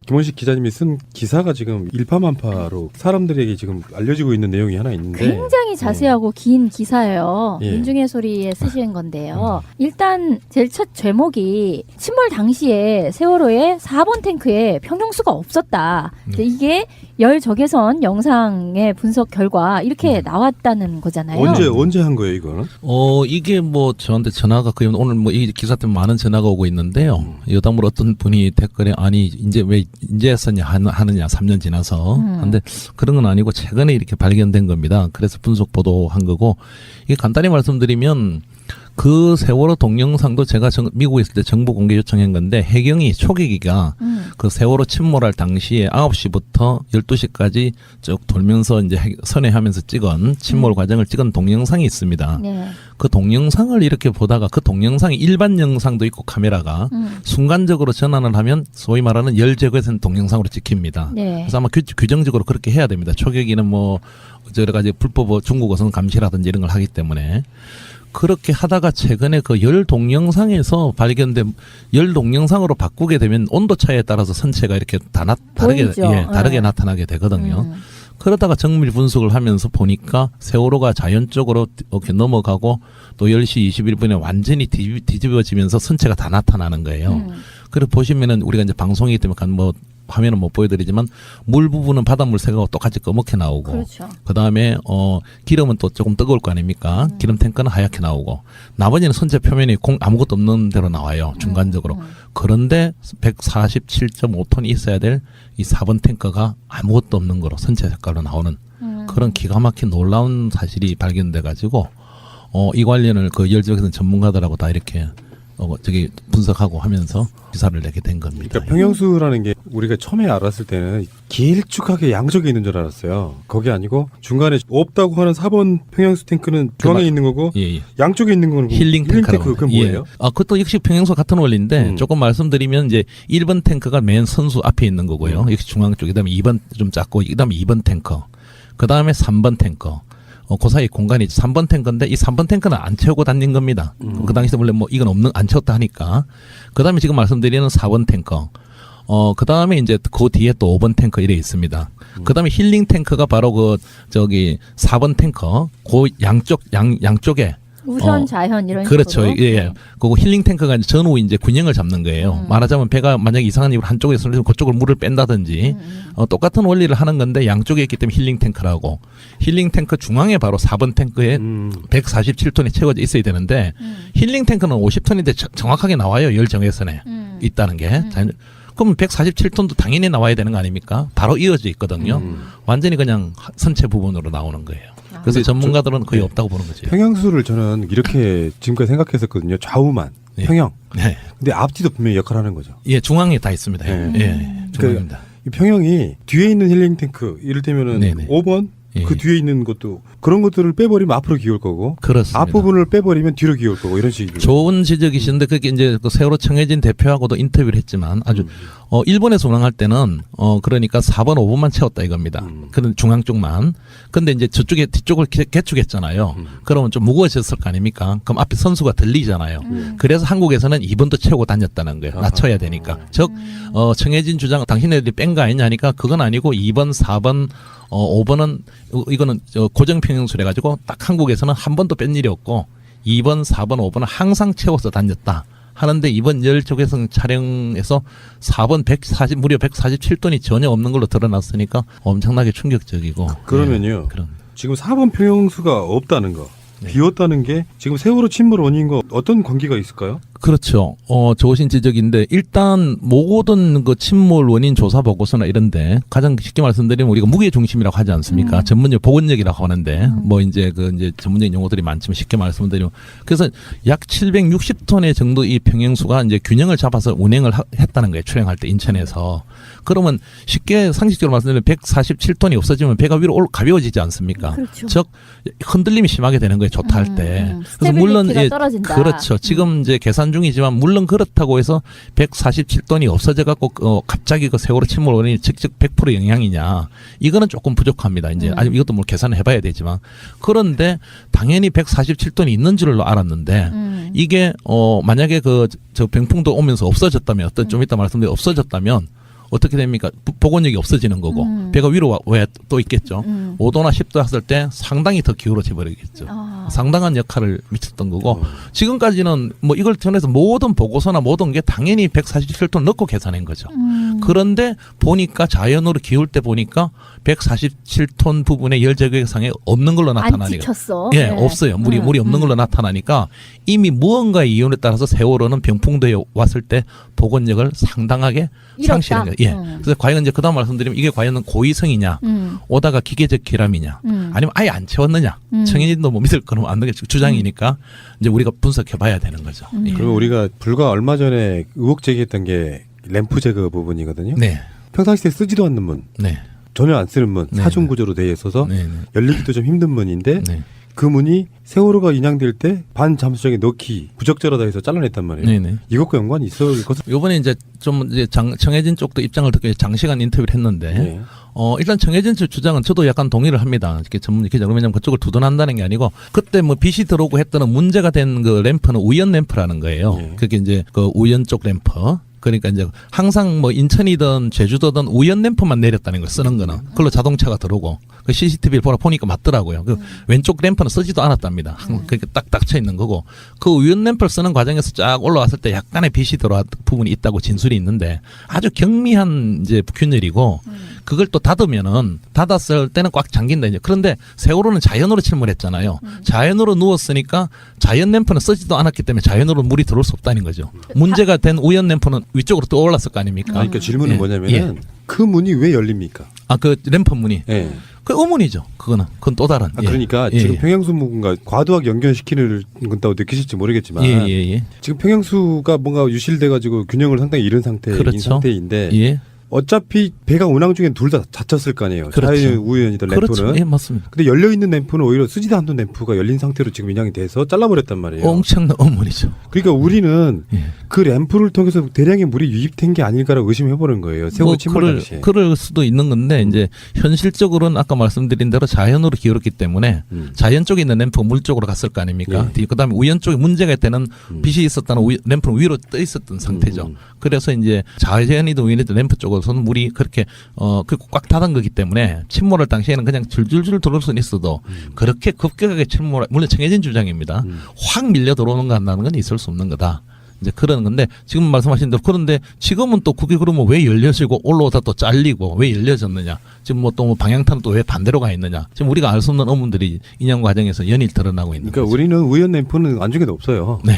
김원식 기자님이 쓴 기사가 지금 일파만파로 사람들에게 지금 알려지고 있는 내용이 하나 있는데 굉장히 자세하고 긴 기사예요. 예. 민중의 소리에 쓰신 건데요. 일단 제일 첫 제목이 침몰 당시에 세월호의 4번 탱크에 평형수가 없었다. 근데 이게 열 적외선 영상의 분석 결과 이렇게 나왔다는 거잖아요. 언제 한 거예요 이거는? 이게 뭐 저한테 전화가 거의 오늘 뭐 이 기사 때문에 많은 전화가 오고 있는데요. 여담으로 어떤 분이 댓글에 아니 이제 왜 이제 했었냐 하느냐 3년 지나서. 근데 그런 건 아니고 최근에 이렇게 발견된 겁니다. 그래서 분석 보도한 거고 이게 간단히 말씀드리면 그 세월호 동영상도 제가 미국에 있을 때 정보 공개 요청한 건데 해경이 초계기가 그 세월호 침몰할 당시에 9시부터 12시까지 쭉 돌면서 이제 선회하면서 찍은 침몰 과정을 찍은 동영상이 있습니다. 네. 그 동영상을 이렇게 보다가 그 동영상이 일반 영상도 있고 카메라가 순간적으로 전환을 하면 소위 말하는 열제거선 동영상으로 찍힙니다. 네. 그래서 아마 규정적으로 그렇게 해야 됩니다. 초계기는 뭐 여러 가지 불법 중국 어선 감시라든지 이런 걸 하기 때문에. 그렇게 하다가 최근에 그 열 동영상에서 발견된 열 동영상으로 바꾸게 되면 온도 차이에 따라서 선체가 이렇게 다르게 네. 나타나게 되거든요. 그러다가 정밀 분석을 하면서 보니까 세월호가 자연적으로 이렇게 넘어가고 또 10시 21분에 완전히 뒤집어지면서 선체가 다 나타나는 거예요. 그래서 보시면은 우리가 이제 방송이기 때문에 뭐 화면은 못 보여드리지만 물 부분은 바닷물 색하고 똑같이 검게 나오고 그렇죠. 그다음에 기름은 또 조금 뜨거울 거 아닙니까? 기름 탱크는 하얗게 나오고 나머지는 선체 표면이 아무것도 없는 대로 나와요. 중간적으로. 그런데 147.5톤이 있어야 될 이 4번 탱크가 아무것도 없는 거로 선체 색깔로 나오는 그런 기가 막힌 놀라운 사실이 발견돼 가지고 이 관련을 그 열적에서는 전문가들하고 다 이렇게 분석하고 하면서 기사를 내게 된 겁니다. 그러니까 평형수라는 게 우리가 처음에 알았을 때는 길쭉하게 양쪽에 있는 줄 알았어요. 그게 아니고 중간에 없다고 하는 4번 평형수 탱크는 중앙에 있는 거고 예. 양쪽에 있는 거는 힐링 탱크라고. 그건 뭐예요? 그것도 역시 평형수 같은 원리인데 조금 말씀드리면 이제 1번 탱크가 맨 선수 앞에 있는 거고요. 역시 중앙 쪽. 그다음에 2번 좀 작고 그다음에 2번 탱크. 그다음에 3번 탱크. 그 사이 공간이 3번 탱크인데 이 3번 탱크는 안 채우고 다닌 겁니다. 그 당시에 원래 뭐 이건 안 채웠다 하니까. 그다음에 지금 말씀드리는 4번 탱크. 그다음에 이제 그 뒤에 또 5번 탱크 이래 있습니다. 그다음에 힐링 탱크가 바로 4번 탱크. 그 양쪽에 우선 좌현 이런 그렇죠. 식으로. 예. 그리고 힐링 탱크가 이제 전후 이제 균형을 잡는 거예요. 말하자면 배가 만약에 이상한 이유로 한쪽에 쏠리면 그쪽으로 물을 뺀다든지 똑같은 원리를 하는 건데 양쪽에 있기 때문에 힐링 탱크라고. 힐링 탱크 중앙에 바로 4번 탱크에 147톤이 채워져 있어야 되는데 힐링 탱크는 50톤인데 정확하게 나와요. 열 정외선에 있다는 게. 그럼 147톤도 당연히 나와야 되는 거 아닙니까? 바로 이어져 있거든요. 완전히 그냥 선체 부분으로 나오는 거예요. 그래서 전문가들은 거의 없다고 보는 거죠. 평형수를 저는 이렇게 지금까지 생각했었거든요. 좌우만 예. 평형. 네. 근데 앞뒤도 분명히 역할을 하는 거죠. 예, 중앙에 다 있습니다. 네. 예, 중앙입니다. 이 평형이 뒤에 있는 힐링 탱크 이를테면은 네네. 5번 예. 그 뒤에 있는 것도 그런 것들을 빼버리면 앞으로 기울 거고 그렇습니다. 앞부분을 빼버리면 뒤로 기울 거고 이런 식이죠. 좋은 지적이신데 그게 이제 그 세월호 청해진 대표하고도 인터뷰를 했지만 아주 일본에서 운항할 때는 그러니까 4번 5번만 채웠다 이겁니다. 그런 중앙 쪽만. 근데 이제 저쪽에 뒤쪽을 개축했잖아요. 그러면 좀 무거워졌을 거 아닙니까? 그럼 앞에 선수가 들리잖아요. 그래서 한국에서는 2번도 채우고 다녔다는 거예요. 낮춰야 되니까. 즉 청해진 주장 당신네들이 뺀 거 아니냐 하니까 그건 아니고 2번 4번 5번은 이거는 고정 평형수래 가지고 딱 한국에서는 한 번도 뺀 일이 없고 2번 4번 5번은 항상 채워서 다녔다. 하는데 이번 열적외선 촬영에서 4번 무려 147톤이 전혀 없는 걸로 드러났으니까 엄청나게 충격적이고. 그러면요. 그런. 지금 4번 평형수가 없다는 거, 네. 비었다는 게 지금 세월호 침몰 원인과 어떤 관계가 있을까요? 그렇죠. 좋으신 지적인데 일단 모든 그 침몰 원인 조사 보고서나 이런데 가장 쉽게 말씀드리면 우리가 무게 중심이라고 하지 않습니까? 전문용 보건력이라고 하는데 뭐 이제 전문적인 용어들이 많지만 쉽게 말씀드리면 그래서 약 760톤의 정도 이 평형수가 이제 균형을 잡아서 운행을 했다는 거예요. 출행할 때 인천에서. 그러면 쉽게 상식적으로 말씀드리면 147톤이 없어지면 배가 위로 가벼워지지 않습니까? 그렇죠. 즉 흔들림이 심하게 되는 거예요. 좋다 할 때. 그래서 물론 떨어진다. 그렇죠. 지금 이제 계산 중이지만 물론 그렇다고 해서 147톤이 없어져 갖고 갑자기 그 세월호 침몰 원인이 직접 100% 영향이냐? 이거는 조금 부족합니다. 이제 아직 이것도 뭐 계산을 해봐야 되지만 그런데 당연히 147톤이 있는 줄로 알았는데 이게 만약에 저 병풍도 오면서 없어졌다면 좀 이따 말씀드린 없어졌다면 어떻게 됩니까? 복원력이 없어지는 거고 배가 위로 왜 또 있겠죠. 5도나 10도 했을 때 상당히 더 기울어져 버리겠죠. 상당한 역할을 미쳤던 거고 지금까지는 뭐 이걸 통해서 모든 보고서나 모든 게 당연히 147톤 넣고 계산한 거죠. 그런데 보니까 자연으로 기울 때 보니까 147톤 부분의 열 제거상에 없는 걸로 안 나타나니까. 찍혔어. 예, 없어요. 물이 없는 걸로 나타나니까 이미 무언가의 이윤에 따라서 세월호는 병풍도에 왔을 때 복원력을 상당하게 잃었다. 상실한 거예요. 예. 그래서 과연 이제 그다음 말씀드리면 이게 과연 고의성이냐, 오다가 기계적 기람이냐, 아니면 아예 안 채웠느냐. 청인진도 뭐 믿을 거는 안 되겠죠. 주장이니까 이제 우리가 분석해봐야 되는 거죠. 예. 그러면 우리가 불과 얼마 전에 의혹 제기했던 게 램프 제거 부분이거든요. 네, 평상시에 쓰지도 않는 문, 음. 네, 전혀 안 쓰는 문, 네, 사중 구조로 되어 있어서 네, 네. 열리기도 좀 힘든 문인데 네. 그 문이 세월호가 인양될 때 반잠수정에 넣기 부적절하다 해서 잘라냈단 말이에요. 네네. 이것과 연관이 있을 것은 요번에 이제 좀 이제 정해진 쪽도 입장을 듣고 장시간 인터뷰를 했는데 네. 일단 정해진 측 주장은 저도 약간 동의를 합니다. 이렇게 전문 기자 왜냐면 그쪽을 두둔한다는 게 아니고 그때 뭐 빛이 들어오고 했던 문제가 된 그 램프는 우연 램프라는 거예요. 네. 그게 이제 그 우연 쪽 램프. 그러니까 이제 항상 뭐 인천이든 제주도든 우연 램프만 내렸다는 걸 쓰는 거는 그걸로 자동차가 들어오고 그 CCTV를 보니까 맞더라고요. 그 왼쪽 램프는 쓰지도 않았답니다. 그렇게 딱 닥쳐 있는 거고 그 우연 램프를 쓰는 과정에서 쫙 올라왔을 때 약간의 빛이 들어왔 부분이 있다고 진술이 있는데 아주 경미한 이제 균열이고 그걸 또 닫으면은 닫았을 때는 꽉 잠긴다 이제. 그런데 세월호는 자연으로 침몰했잖아요. 자연으로 누웠으니까 자연 램프는 쓰지도 않았기 때문에 자연으로 물이 들어올 수 없다는 거죠. 문제가 된 우연 램프는 위쪽으로 떠올랐을 거 아닙니까? 그러니까 질문은 예, 뭐냐면은 예. 그 문이 왜 열립니까? 아, 그 램프 문이. 예. 그 의문이죠. 그건 또 다른. 아, 그러니까 지금 평양수문과 과도하게 연결시키는 건다고 느끼실지 모르겠지만 예. 지금 평양수가 뭔가 유실돼 가지고 균형을 상당히 잃은 상태인 그렇죠. 상태인데 예. 어차피 배가 운항 중엔 둘 다 닫혔을 거 아니에요. 그렇죠. 자연 우연이든 램프는. 그렇죠. 예, 맞습니다. 근데 열려 있는 램프는 오히려 쓰지도 않는 램프가 열린 상태로 지금 인양이 돼서 잘라버렸단 말이에요. 엄청난 의문이죠. 그러니까 우리는 예. 그 램프를 통해서 대량의 물이 유입된 게 아닐까라고 의심해보는 거예요. 세월호 침몰 당시에. 그럴 수도 있는 건데 이제 현실적으로는 아까 말씀드린 대로 자연으로 기울었기 때문에 자연 쪽에 있는 램프가 물 쪽으로 갔을 거 아닙니까? 그다음에 우연 쪽에 문제가 있다는 빛이 있었다는 램프는 위로 떠 있었던 상태죠. 그래서 이제 자연이든 우연이든 램프 쪽으로서는 물이 그렇게 꽉 닫은 거기 때문에 침몰할 당시에는 그냥 줄줄줄 들어올 수는 있어도 그렇게 급격하게 침몰 물론 정해진 주장입니다. 확 밀려 들어오는 거 한다는 건 있을 수 없는 거다. 이제 그런 건데 지금 말씀하신 대로 그런데 지금은 또 그게 그러면 왜 열려지고 올라오다 또 잘리고 왜 열려졌느냐 지금 뭐 또 방향타는 또 왜 반대로 가 있느냐 지금 우리가 알 수 없는 의문들이 인양 과정에서 연일 드러나고 있는 그러니까 거죠. 우리는 우연 램프는 안중에도 없어요. 네,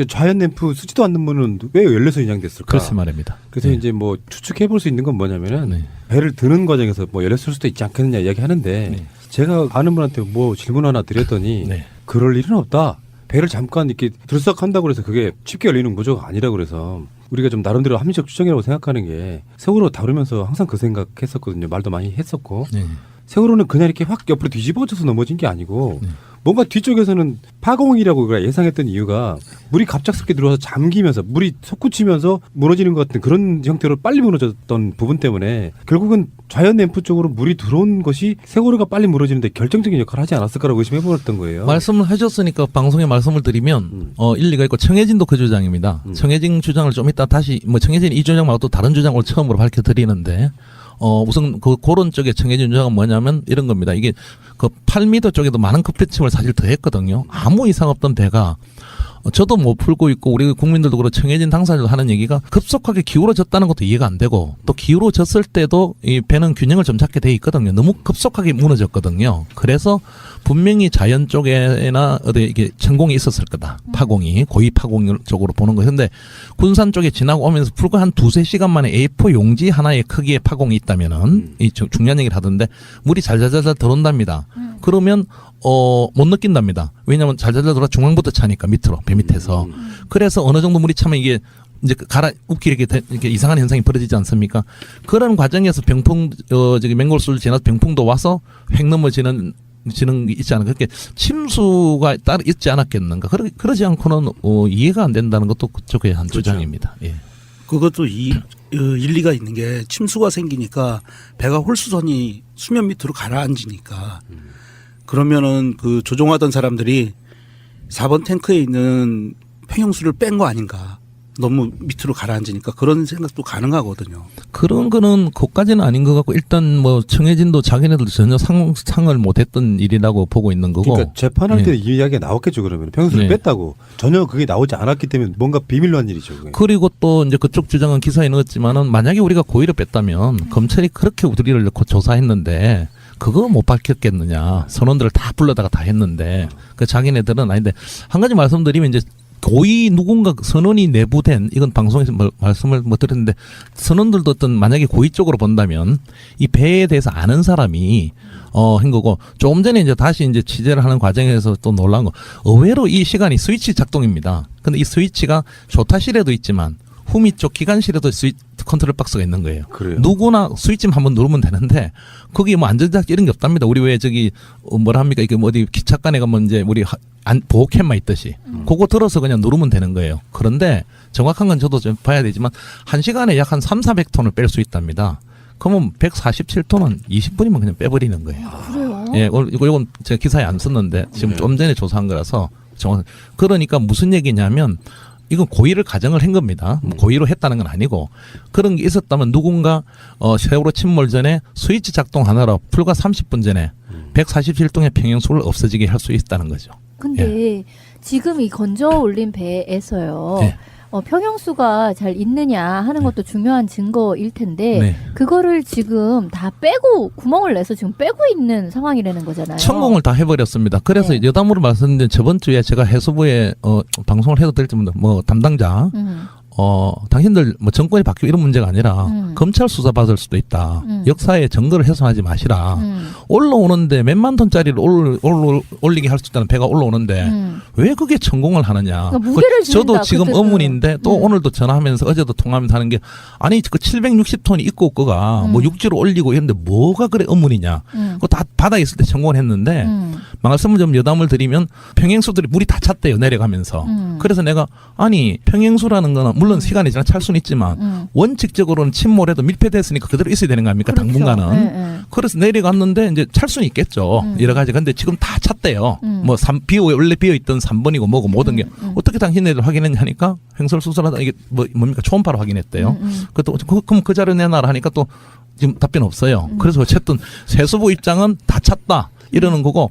자연 램프 쓰지도 않는 문은 왜 열려서 인양됐을까? 그렇지 말입니다. 그래서 네. 이제 뭐 추측해볼 수 있는 건 뭐냐면은 네. 배를 드는 과정에서 뭐 열렸을 수도 있지 않겠느냐 이야기하는데 네. 제가 아는 분한테 뭐 질문 하나 드렸더니 네. 그럴 일은 없다. 배를 잠깐 이렇게 들썩한다고 해서 그게 쉽게 열리는 구조가 아니라 그래서 우리가 좀 나름대로 합리적 추정이라고 생각하는 게 세월호 다루면서 항상 그 생각했었거든요. 말도 많이 했었고 네. 세월호는 그냥 이렇게 확 옆으로 뒤집어져서 넘어진 게 아니고 네. 뭔가 뒤쪽에서는 파공이라고 우리가 예상했던 이유가 물이 갑작스럽게 들어와서 잠기면서 물이 솟구치면서 무너지는 것 같은 그런 형태로 빨리 무너졌던 부분 때문에 결국은 자연 램프 쪽으로 물이 들어온 것이 세월호가 빨리 무너지는데 결정적인 역할을 하지 않았을까라고 의심해버렸던 거예요. 말씀을 하셨으니까 방송에 말씀을 드리면 일리가 있고 청해진도 그 주장입니다. 청해진 주장을 좀 이따 다시 뭐 청해진 이 주장 말고 또 다른 주장을 처음으로 밝혀드리는데 우선 그런 쪽에 청해진 주장은 뭐냐면 이런 겁니다. 이게 그 8m 쪽에도 많은 급배침을 사실 더했거든요. 아무 이상 없던 배가 저도 못 풀고 있고 우리 국민들도 그렇고 청해진 당사자도 하는 얘기가 급속하게 기울어졌다는 것도 이해가 안 되고 또 기울어졌을 때도 이 배는 균형을 좀 잡게 돼 있거든요. 너무 급속하게 무너졌거든요. 그래서 분명히 자연 쪽에나 어디 이게 천공이 있었을 거다. 파공이 고위 파공 쪽으로 보는 거예요. 근데 군산 쪽에 지나고 오면서 불과 한 2-3시간 만에 A4 용지 하나의 크기의 파공이 있다면은 이 중요한 얘기를 하던데 물이 잘잘잘 들어온답니다. 그러면 못 느낀답니다. 왜냐하면 잘잘잘 들어와 중앙부터 차니까 밑으로 배 밑에서. 그래서 어느 정도 물이 차면 이게 이제 웃기 이렇게 이상한 현상이 벌어지지 않습니까? 그런 과정에서 저기 맹골수를 지나서 병풍도 와서 획 넘어지는 게 있지 않을까. 그렇게 침수가 따로 있지 않았겠는가. 그러지 않고는 이해가 안 된다는 것도 그쪽의 한 그렇죠. 주장입니다. 예. 그것도 일리가 있는 게 침수가 생기니까 배가 홀수선이 수면 밑으로 가라앉으니까 그러면은 그 조종하던 사람들이 4번 탱크에 있는 평형수를 뺀 거 아닌가 너무 밑으로 가라앉으니까 그런 생각도 가능하거든요. 그런 거는 그까지는 아닌 것 같고 일단 뭐 청해진도 자기네들 전혀 상을 못했던 일이라고 보고 있는 거고. 그러니까 재판할 예. 때 이 이야기가 나왔겠죠. 그러면 평수를 네. 뺐다고 전혀 그게 나오지 않았기 때문에 뭔가 비밀로 한 일이죠. 그게. 그리고 또 이제 그쪽 주장은 기사에 넣었지만은 만약에 우리가 고의를 뺐다면 검찰이 그렇게 우리를 넣고 조사했는데 그거 못 밝혔겠느냐. 선원들을 다 불러다가 다 했는데 그 자기네들은 아닌데 한 가지 말씀드리면 이제 고의 누군가 선원이 내부된 이건 방송에서 말씀을 못 드렸는데 선원들도 어떤 만약에 고의 쪽으로 본다면 이 배에 대해서 아는 사람이 한 거고 조금 전에 이제 다시 이제 취재를 하는 과정에서 또 놀란 거 의외로 이 시간이 스위치 작동입니다. 근데 이 스위치가 조타실에도 있지만 후미 쪽 기관실에도 컨트롤 박스가 있는 거예요. 그래요. 누구나 스위치만 한번 누르면 되는데 거기 뭐 안전장치 이런 게 없답니다. 우리 왜 저기 뭐라 합니까? 이게 뭐 어디 기차간에 가면 이제 우리 보호캠만 있듯이 그거 들어서 그냥 누르면 되는 거예요. 그런데 정확한 건 저도 좀 봐야 되지만 1시간에 약 한 300~400톤을 뺄 수 있답니다. 그러면 147톤은 20분이면 그냥 빼버리는 거예요. 그래요? 예, 이건 제가 기사에 안 썼는데 지금 네. 좀 전에 조사한 거라서 정확. 그러니까 무슨 얘기냐면 이건 고의를 가정을 한 겁니다. 뭐 고의로 했다는 건 아니고 그런 게 있었다면 누군가 세월호 침몰 전에 스위치 작동 하나로 불과 30분 전에 147동의 평형수를 없어지게 할 수 있다는 거죠. 근데 지금 이 건져 올린 배에서요. 네. 평형수가 잘 있느냐 하는 것도 중요한 증거일 텐데 네. 그거를 지금 다 빼고 구멍을 내서 지금 빼고 있는 상황이라는 거잖아요. 천공을 다 해버렸습니다. 그래서 네. 여담으로 말씀드린 저번 주에 제가 해수부에 방송을 해도 될지 모르는데 뭐 담당자 당신들 뭐 정권이 바뀌고 이런 문제가 아니라 검찰 수사 받을 수도 있다. 역사의 증거를 훼손하지 마시라. 올라오는데 몇만 톤짜리를 올리게 할 수 있다는 배가 올라오는데 왜 그게 천공을 하느냐. 그러니까 무게를 저도 지른다, 지금 그때는. 의문인데 또 오늘도 전화하면서 어제도 통화하면서 하는 게 아니 그 760톤이 있고 거가 뭐 육지로 올리고 이런데 뭐가 그래 의문이냐. 그거 다 바다에 있을 때 천공을 했는데 말씀을 좀 여담을 드리면 평행수들이 물이 다 찼대요 내려가면서. 그래서 내가 아니 평행수라는 거는 물론 시간이 지나 찰 수는 있지만 원칙적으로는 침몰해도 밀폐됐으니까 그대로 있어야 되는 거 아닙니까? 그렇죠. 당분간은. 네, 네. 그래서 내려갔는데 이제 찰 수는 있겠죠. 여러 가지. 근데 지금 다 찼대요. 뭐 원래 비어있던 3번이고 뭐고 모든 게 어떻게 당신네들 확인했냐 하니까 횡설수설하다 이게 뭡니까 초음파로 확인했대요. 그럼 그 자료 내놔라 하니까 또 지금 답변 없어요. 그래서 어쨌든 세수부 입장은 다 찼다 이러는 거고.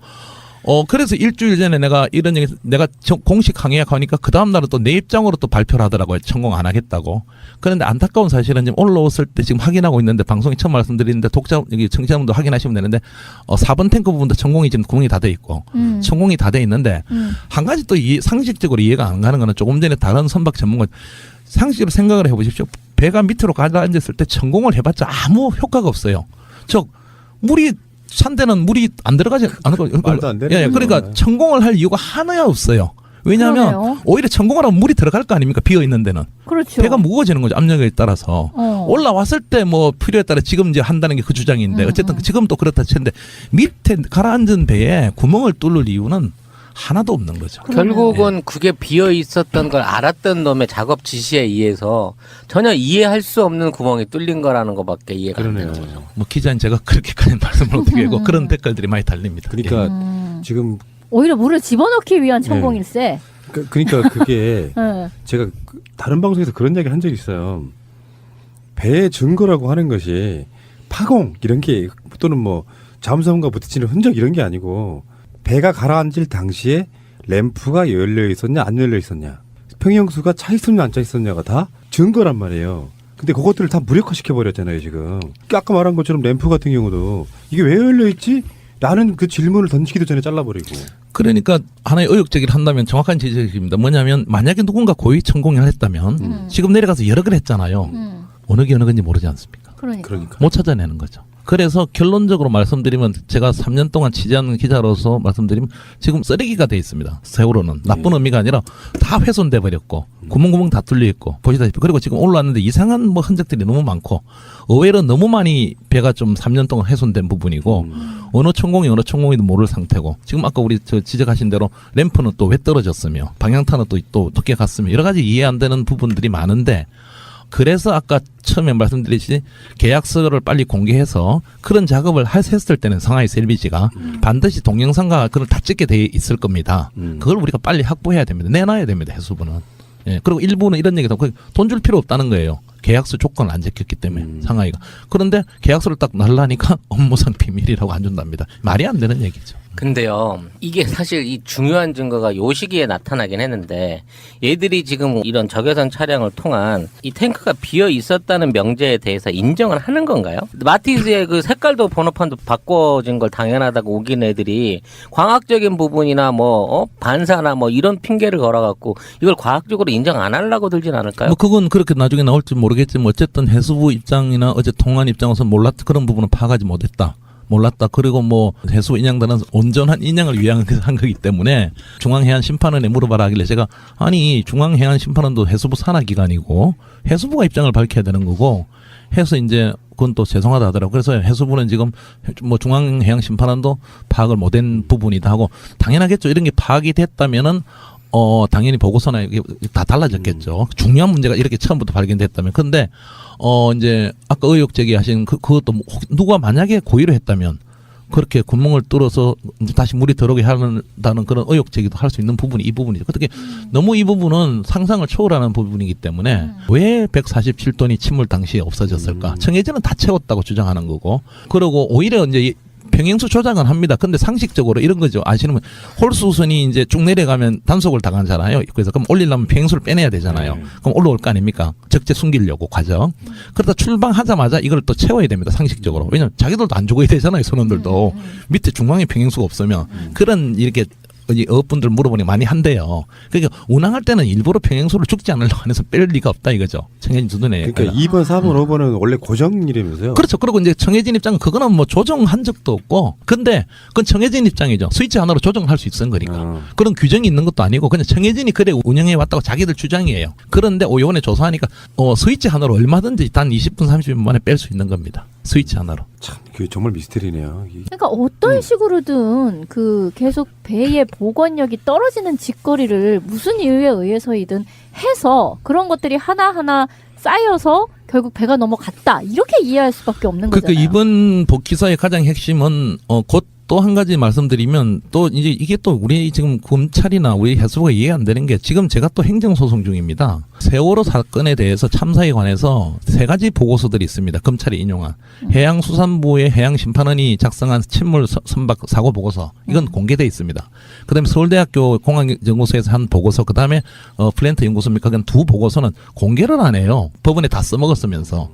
그래서 일주일 전에 내가 이런 얘기, 내가 공식 항의하니까 그 다음날은 또 내 입장으로 또 발표를 하더라고요. 천공 안 하겠다고. 그런데 안타까운 사실은 지금 올라왔을 때 지금 확인하고 있는데 방송에 처음 말씀드리는데 여기 청취자분도 확인하시면 되는데 4번 탱크 부분도 천공이 지금 구멍이 다 돼 있고 천공이 다 돼 있는데 한 가지 또 상식적으로 이해가 안 가는 거는 조금 전에 다른 선박 전문가 상식적으로 생각을 해보십시오. 배가 밑으로 가라앉았을 때 천공을 해봤자 아무 효과가 없어요. 물이 찬데는 물이 안 들어가지 않고 말도 안 되는 예, 그러니까 거예요. 천공을 할 이유가 하나야 없어요. 왜냐하면 그러네요. 오히려 천공을 하면 물이 들어갈 거 아닙니까? 비어 있는 데는 그렇죠. 배가 무거워지는 거죠. 압력에 따라서 올라왔을 때 뭐 필요에 따라 지금 이제 한다는 게 그 주장인데 어쨌든 지금 또 그렇다 치는데 밑에 가라앉은 배에 구멍을 뚫을 이유는 하나도 없는 거죠. 결국은 그게 비어 있었던 걸 알았던 놈의 작업 지시에 의해서 전혀 이해할 수 없는 구멍이 뚫린 거라는 것밖에 이해가 안 되는 거죠. 뭐 기자인 제가 그렇게까지 말씀을 어떻게 하고 그런 댓글들이 많이 달립니다. 그러니까 지금 오히려 물을 집어넣기 위한 천공일세. 그러니까 그게 네. 제가 다른 방송에서 그런 얘기를 한 적이 있어요. 배의 증거라고 하는 것이 파공 이런 게 또는 뭐 잠수함과 부딪히는 흔적 이런 게 아니고 배가 가라앉을 당시에 램프가 열려 있었냐 안 열려 있었냐 평형수가 차 있었냐 안 차 있었냐가 다 증거란 말이에요. 근데 그것들을 다 무력화시켜 버렸잖아요 지금. 아까 말한 것처럼 램프 같은 경우도 이게 왜 열려 있지? 라는 그 질문을 던지기도 전에 잘라버리고. 그러니까 하나의 의혹 제기를 한다면 정확한 지적입니다. 뭐냐면 만약에 누군가 고의 천공을 했다면 지금 내려가서 여러 걸 했잖아요. 어느 게 어느 건지 모르지 않습니까? 그러니까. 못 찾아내는 거죠. 그래서 결론적으로 말씀드리면 제가 3년 동안 취재한 기자로서 말씀드리면 지금 쓰레기가 돼 있습니다. 세월호는 나쁜 의미가 아니라 다 훼손돼 버렸고 구멍구멍 다 뚫려 있고 보시다시피 그리고 지금 올라왔는데 이상한 뭐 흔적들이 너무 많고 의외로 너무 많이 배가 좀 3년 동안 훼손된 부분이고 어느 천공이도 모를 상태고 지금 아까 우리 저 지적하신 대로 램프는 또 왜 떨어졌으며 방향타는 또 어떻게 갔으며 여러 가지 이해 안 되는 부분들이 많은데 그래서 아까 처음에 말씀드렸듯이 계약서를 빨리 공개해서 그런 작업을 했을 때는 상하이에서 LBG가 반드시 동영상과 그걸 다 찍게 돼 있을 겁니다. 그걸 우리가 빨리 확보해야 됩니다. 내놔야 됩니다. 해수부는. 예. 그리고 일부는 이런 얘기도 하고 돈 줄 필요 없다는 거예요. 계약서 조건을 안 지켰기 때문에 상하이가. 그런데 계약서를 딱 날라니까 업무상 비밀이라고 안 준답니다. 말이 안 되는 얘기죠. 근데요, 이게 사실 이 중요한 증거가 요 시기에 나타나긴 했는데, 얘들이 지금 이런 적외선 촬영을 통한 이 탱크가 비어 있었다는 명제에 대해서 인정을 하는 건가요? 마티즈의 그 색깔도 번호판도 바꿔진 걸 당연하다고 우긴 애들이 과학적인 부분이나 반사나 이런 핑계를 걸어갖고 이걸 과학적으로 인정 안 하려고 들진 않을까요? 뭐 그건 그렇게 나중에 나올지 모르겠지만 어쨌든 해수부 입장이나 어제 통한 입장에서 그런 부분은 파악하지 못했다. 몰랐다. 그리고 해수 인양단은 온전한 인양을 위한 거기 때문에 중앙해안 심판원에 물어봐라 하길래 제가 아니 중앙해안 심판원도 해수부 산하기관이고 해수부가 입장을 밝혀야 되는 거고 해서 이제 그건 또 죄송하다 하더라고요. 그래서 해수부는 지금 중앙해양 심판원도 파악을 못한 부분이다 하고 당연하겠죠. 이런 게 파악이 됐다면은 당연히 보고서나 이게 다 달라졌겠죠. 중요한 문제가 이렇게 처음부터 발견됐다면. 근데 이제 아까 의혹 제기하신 그것도 누가 만약에 고의로 했다면 그렇게 구멍을 뚫어서 이제 다시 물이 들어오게 한다는 그런 의혹 제기도 할 수 있는 부분이 이 부분이죠. 어떻게 너무 이 부분은 상상을 초월하는 부분이기 때문에 왜 147톤이 침몰 당시에 없어졌을까? 청해진은 다 채웠다고 주장하는 거고. 그리고 오히려 이제 평행수 조작은 합니다. 근데 상식적으로 이런 거죠. 아시는 분 홀수선이 이제 쭉 내려가면 단속을 당하잖아요. 그래서 그럼 올리려면 평행수를 빼내야 되잖아요. 그럼 올라올 거 아닙니까? 적재 숨기려고 과정. 그러다 출방하자마자 이걸 또 채워야 됩니다. 상식적으로. 왜냐면 자기들도 안 죽어야 되잖아요. 선원들도. 밑에 중앙에 평행수가 없으면 그런 이렇게 어업분들 물어보니 많이 한대요. 그러니까 운항할 때는 일부러 평행수를 죽지 않으려고 해서 뺄 리가 없다 이거죠. 청해진 주둔에. 그러니까 2번, 4번, 5번은 원래 고정이라면서요. 그렇죠. 그리고 이제 청해진 입장은 그거는 조정한 적도 없고, 근데 그건 청해진 입장이죠. 스위치 하나로 조정할 수 있는 거니까. 그런 규정이 있는 것도 아니고 그냥 청해진이 그래 운영해 왔다고 자기들 주장이에요. 그런데 요번에 조사하니까 스위치 하나로 얼마든지 단 20분, 30분 만에 뺄 수 있는 겁니다. 스위치 하나로. 참, 그게 정말 미스터리네요. 그러니까 어떤 식으로든 계속 배의 복원력이 떨어지는 직거리를 무슨 이유에 의해서이든 해서 그런 것들이 하나하나 쌓여서 결국 배가 넘어갔다. 이렇게 이해할 수밖에 없는 거잖아요. 그러니까 이번 기사의 가장 핵심은 곧 또 한 가지 말씀드리면 또 이제 이게 또 우리 지금 검찰이나 우리 해수부가 이해가 안 되는 게 지금 제가 또 행정소송 중입니다. 세월호 사건에 대해서 참사에 관해서 3가지 보고서들이 있습니다. 검찰이 인용한 해양수산부의 해양심판원이 작성한 침몰 선박 사고 보고서 이건 공개돼 있습니다. 그다음에 서울대학교 공항연구소에서 한 보고서 그다음에 플랜트 연구소입니까? 그건 2 보고서는 공개를 안 해요. 법원에 다 써먹었으면서.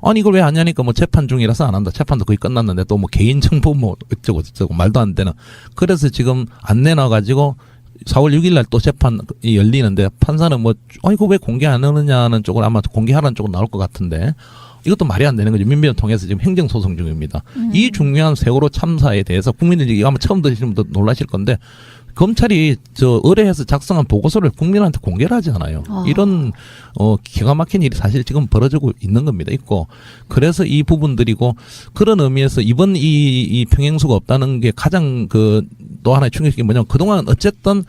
아니 이걸 왜 안 하냐니까 재판 중이라서 안 한다. 재판도 거의 끝났는데 또 개인정보 어쩌고 저쩌고 말도 안 되는. 그래서 지금 안 내놔가지고 4월 6일 날 또 재판이 열리는데 판사는 이거 왜 공개 안 하느냐는 쪽으로 아마 공개하라는 쪽으로 나올 것 같은데 이것도 말이 안 되는 거죠. 민변을 통해서 지금 행정소송 중입니다. 이 중요한 세월호 참사에 대해서 국민들이 아마 처음 들으시는 분도 놀라실 건데 검찰이 의뢰해서 작성한 보고서를 국민한테 공개를 하지 않아요. 이런 기가 막힌 일이 사실 지금 벌어지고 있는 겁니다. 있고 그래서 이 부분들이고 그런 의미에서 이번 이 평행수가 없다는 게 가장 또 하나의 충격이 뭐냐면 그동안 어쨌든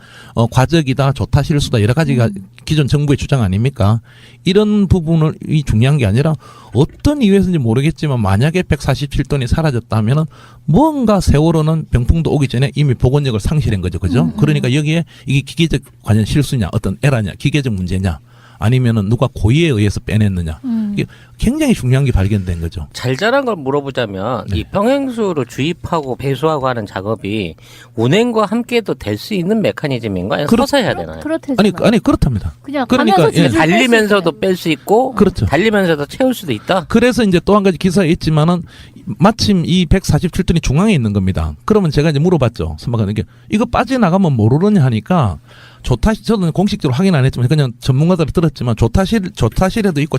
과적이다, 좋다, 실수다 여러 가지가 기존 정부의 주장 아닙니까? 이런 부분이 중요한 게 아니라 어떤 이유에서인지 모르겠지만 만약에 147톤이 사라졌다면은 뭔가 세월호는 병풍도 오기 전에 이미 복원력을 상실한 거죠. 그죠? 그러니까 여기에 이게 기계적 관련 실수냐, 어떤 에러냐, 기계적 문제냐, 아니면은 누가 고의에 의해서 빼냈느냐. 이게 굉장히 중요한 게 발견된 거죠. 잘 자란 걸 물어보자면 이 평행수를 주입하고 배수하고 하는 작업이 운행과 함께도 될 수 있는 메커니즘인가요? 서서 해야 되나요? 그렇다잖아요. 아니 그렇답니다. 그냥 그러니까, 가면서 예. 달리면서도 뺄 수 있고 그렇죠. 달리면서도 채울 수도 있다. 그래서 이제 또 한 가지 기사에 있지만은 마침 이 147톤이 중앙에 있는 겁니다. 그러면 제가 이제 물어봤죠. 선박관에게 이거 빠져나가면 모르느냐 하니까 조타실 저는 공식적으로 확인 안 했지만 그냥 전문가들을 들었지만 조타실에도 있고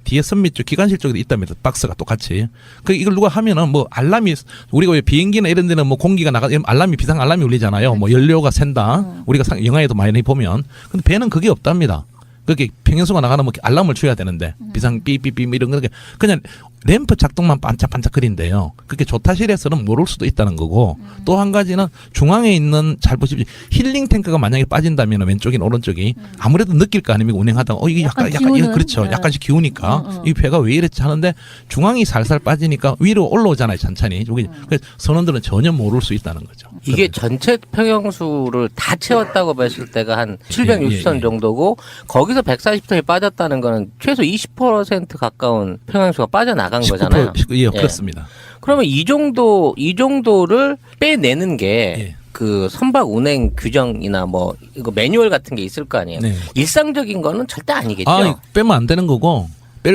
뒤에 선밑 쪽 기관실 쪽에도 있답니다. 박스가 똑같이. 이걸 누가 하면은 알람이 우리가 왜 비행기나 이런 데는 공기가 나가 알람이 비상 알람이 울리잖아요. 연료가 샌다. 우리가 영화에도 많이 보면. 근데 배는 그게 없답니다. 그게 평형수가 나가면 뭐 알람을 줘야 되는데 비상 삐삐삐 이런 거 그냥 램프 작동만 반짝반짝거린대요. 그게 조타실에서는 모를 수도 있다는 거고 또 한 가지는 중앙에 있는 잘 보십시오. 힐링 탱크가 만약에 빠진다면 왼쪽이나 오른쪽이 아무래도 느낄 거 아닙니까? 운행하다가 이게 약간 기우는? 그렇죠. 네. 약간씩 기우니까 이 배가 왜 이랬지 하는데 중앙이 살살 빠지니까 위로 올라오잖아요. 천천히. 그래서 선원들은 전혀 모를 수 있다는 거죠. 이게 전체 평형수를 다 채웠다고 봤을 때가 한 760톤 예. 정도고 거기서 140톤이 빠졌다는 거는 최소 20% 가까운 평형수가 빠져나간 거잖아요. 예, 그렇습니다. 그러면 이 정도를 빼내는 게 예. 그 선박 운행 규정이나 뭐 이거 매뉴얼 같은 게 있을 거 아니에요. 네. 일상적인 거는 절대 아니겠죠. 아, 빼면 안 되는 거고.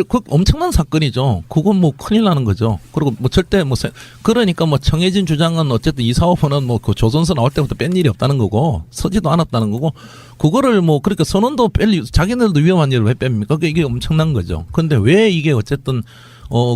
그 엄청난 사건이죠. 그건 뭐 큰일 나는 거죠. 그리고 뭐 절대 그러니까 뭐 정해진 주장은 어쨌든 이 사업은 뭐 그 조선소 나올 때부터 뺀 일이 없다는 거고 서지도 않았다는 거고 그거를 뭐 그러니까 선원도 자기네들도 위험한 일을 왜 뺍니까? 이게 엄청난 거죠. 근데 왜 이게 어쨌든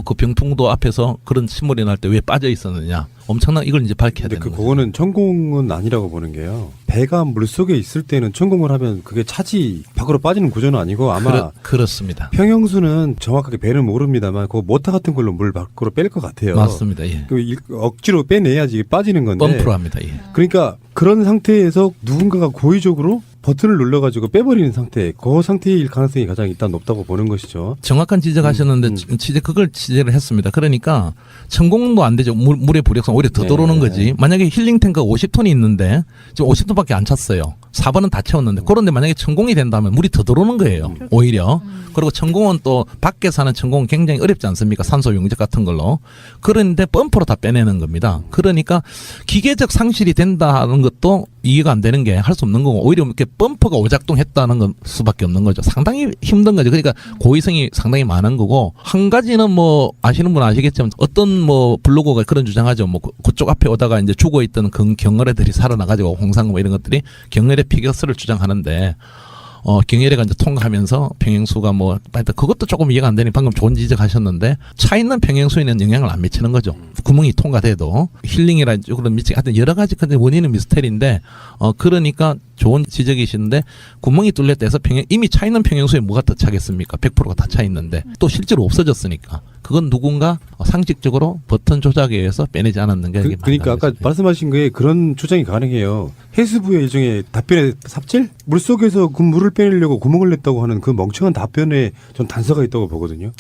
그 병풍도 앞에서 그런 침몰이 날 때 왜 빠져 있었느냐. 엄청난 이걸 이제 밝혀야 근데 되는 거죠. 그거는 천공은 아니라고 보는 게요. 배가 물속에 있을 때는 천공을 하면 그게 차지 밖으로 빠지는 구조는 아니고 아마 그렇습니다. 평형수는 정확하게 배는 모릅니다만 그 모터 같은 걸로 물 밖으로 뺄 것 같아요. 맞습니다. 예. 억지로 빼내야지 이게 빠지는 건데. 펌프로 합니다. 예. 그러니까 그런 상태에서 누군가가 고의적으로 버튼을 눌러가지고 빼버리는 상태, 그 상태일 가능성이 가장 일단 높다고 보는 것이죠. 정확한 지적하셨는데 그걸 지적을 했습니다. 그러니까 천공도 안 되죠. 물의 부력성 오히려 더 네. 들어오는 거지. 만약에 힐링 탱크가 50톤이 있는데 지금 50톤밖에 안 찼어요. 4번은 다 채웠는데 그런데 만약에 천공이 된다면 물이 더 들어오는 거예요. 오히려. 그리고 천공은 또 밖에 사는 천공은 굉장히 어렵지 않습니까? 산소 용접 같은 걸로. 그런데 펌프로 다 빼내는 겁니다. 그러니까 기계적 상실이 된다는 것도 이해가 안 되는 게 할 수 없는 거고 오히려 이렇게 펌프가 오작동했다는 건 수밖에 없는 거죠. 상당히 힘든 거죠. 그러니까 고의성이 상당히 많은 거고 한 가지는 뭐 아시는 분은 아시겠지만 어떤 뭐 블로거가 그런 주장하죠. 뭐 그쪽 앞에 오다가 이제 죽어 있던 경어래들이 살아나가지고 홍상 뭐 이런 것들이 경어래 피겨스를 주장하는데 경혈회가 이제 통과하면서 평형수가 뭐, 하여튼 그것도 조금 이해가 안 되니 방금 좋은 지적하셨는데 차 있는 평형수에는 영향을 안 미치는 거죠. 구멍이 통과돼도 힐링이라 쪽으로 미치게 하여튼 여러 가지 근데 원인은 미스테리인데 그러니까 좋은 지적이신데 구멍이 뚫렸다 해서 이미 차 있는 평형수에 뭐가 더 차겠습니까? 100%가 다 차 있는데 또 실제로 없어졌으니까 그건 누군가 상식적으로 버튼 조작에 의해서 빼내지 않았는 게 그러니까 아까 말씀하신 거에 그런 주장이 가능해요. 해수부의 일종의 답변의 삽질? 물속에서 그 물을 빼내려고 구멍을 냈다고 하는 그 멍청한 답변에 전 단서가 있다고 보거든요.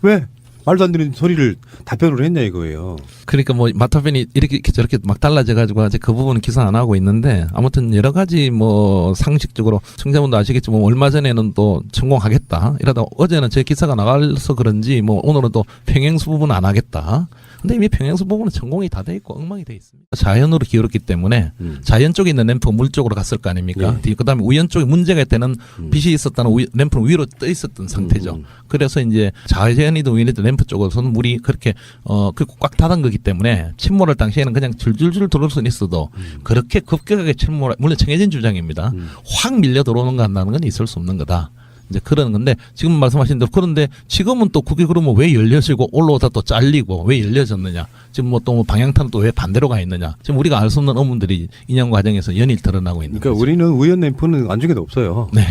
왜? 말도 안 되는 소리를 답변으로 했냐 이거예요. 그러니까 뭐 마타변이 이렇게 저렇게 막 달라져 가지고 아직 그 부분은 기사 안 하고 있는데 아무튼 여러 가지 뭐 상식적으로 청자분도 아시겠지만 얼마 전에는 또 성공하겠다 이러다 어제는 제 기사가 나가서 그런지 뭐 오늘은 또 평행수 부분 안 하겠다. 근데 이미 평행수 부분은 전공이 다 돼 있고 엉망이 돼 있습니다. 자연으로 기울었기 때문에 자연 쪽에 있는 램프가 물 쪽으로 갔을 거 아닙니까? 네. 그다음에 우연 쪽에 문제가 있을 때는 빛이 있었다는 램프는 위로 떠 있었던 상태죠. 그래서 이제 자연이든 우연이든 램프 쪽으로서는 물이 그렇게 꽉 닫은 거기 때문에 침몰할 당시에는 그냥 줄줄줄 들어올 수는 있어도 그렇게 급격하게 침몰 물론 정해진 주장입니다. 확 밀려 들어오는 거 한다는 건 있을 수 없는 거다. 이제 그런 건데 지금 말씀하신 대로 그런데 지금은 또 그게 그러면 왜 열려지고 올라오다 또 잘리고 왜 열려졌느냐 지금 뭐 또 방향타는 또 왜 반대로 가 있느냐 지금 우리가 알 수 없는 의문들이 인양 과정에서 연일 드러나고 있는 그러니까 거죠. 우리는 우연 램프는 안중에도 없어요. 네.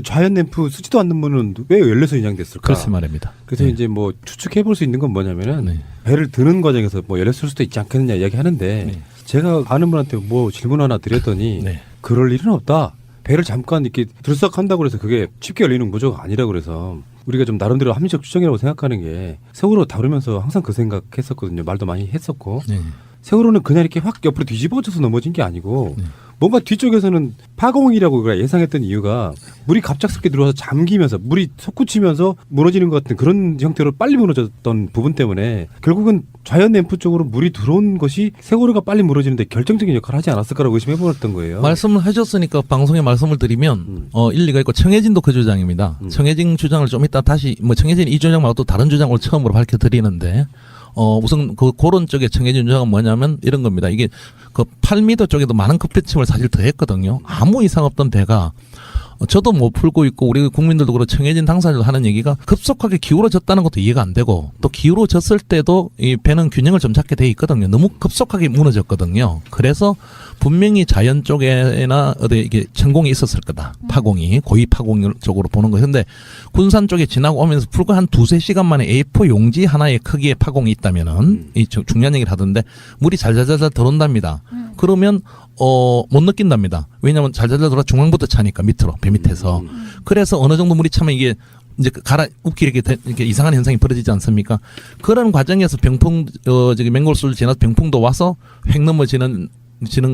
좌연 램프 쓰지도 않는 문은 왜 열려서 인양됐을까? 그렇지 말입니다. 그래서 네. 이제 뭐 추측해 볼 수 있는 건 뭐냐면은 네. 배를 드는 과정에서 뭐 열렸을 수도 있지 않겠느냐 이야기하는데 네. 제가 아는 분한테 뭐 질문 하나 드렸더니 네. 그럴 일은 없다. 배를 잠깐 이렇게 들썩한다고 해서 그게 쉽게 열리는 구조가 아니라 그래서 우리가 좀 나름대로 합리적 추정이라고 생각하는 게 세월호 다루면서 항상 그 생각했었거든요. 말도 많이 했었고 네. 세월호는 그냥 이렇게 확 옆으로 뒤집어져서 넘어진 게 아니고 네. 뭔가 뒤쪽에서는 파공이라고 우리가 예상했던 이유가 물이 갑작스럽게 들어와서 잠기면서 물이 솟구치면서 무너지는 것 같은 그런 형태로 빨리 무너졌던 부분 때문에 결국은 좌연 램프 쪽으로 물이 들어온 것이 세월호가 빨리 무너지는데 결정적인 역할을 하지 않았을까라고 의심해보았던 거예요. 말씀을 하셨으니까 방송에 말씀을 드리면 일리가 있고 청해진도 그 주장입니다. 청해진 주장을 좀 이따 다시 뭐 청해진 이 주장 말고 또 다른 주장을 처음으로 밝혀드리는데 우선 그런 쪽에 청해진 주장은 뭐냐면 이런 겁니다. 이게 그 8m 쪽에도 많은 급배침을 사실 더 했거든요. 아무 이상 없던 배가 저도 못 풀고 있고 우리 국민들도 그렇고 청해진 당사자도 하는 얘기가 급속하게 기울어졌다는 것도 이해가 안 되고 또 기울어졌을 때도 이 배는 균형을 좀 잡게 돼 있거든요. 너무 급속하게 무너졌거든요. 그래서 분명히 자연 쪽에나 어디 이게 천공이 있었을 거다. 파공이 고위 파공 쪽으로 보는 거. 근데 군산 쪽에 지나고 오면서 불과 한 2-3시간 만에 A4 용지 하나의 크기의 파공이 있다면은 이 중요한 얘기를 하던데 물이 잘잘잘 들어온답니다. 그러면 못 느낀답니다. 왜냐하면 잘잘잘 들어 중앙부터 차니까 밑으로 배 밑에서. 그래서 어느 정도 물이 차면 이게 이제 갈아웃기 이렇게 이상한 현상이 벌어지지 않습니까? 그런 과정에서 병풍 저기 맹골수를 지나서 병풍도 와서 획 넘어지는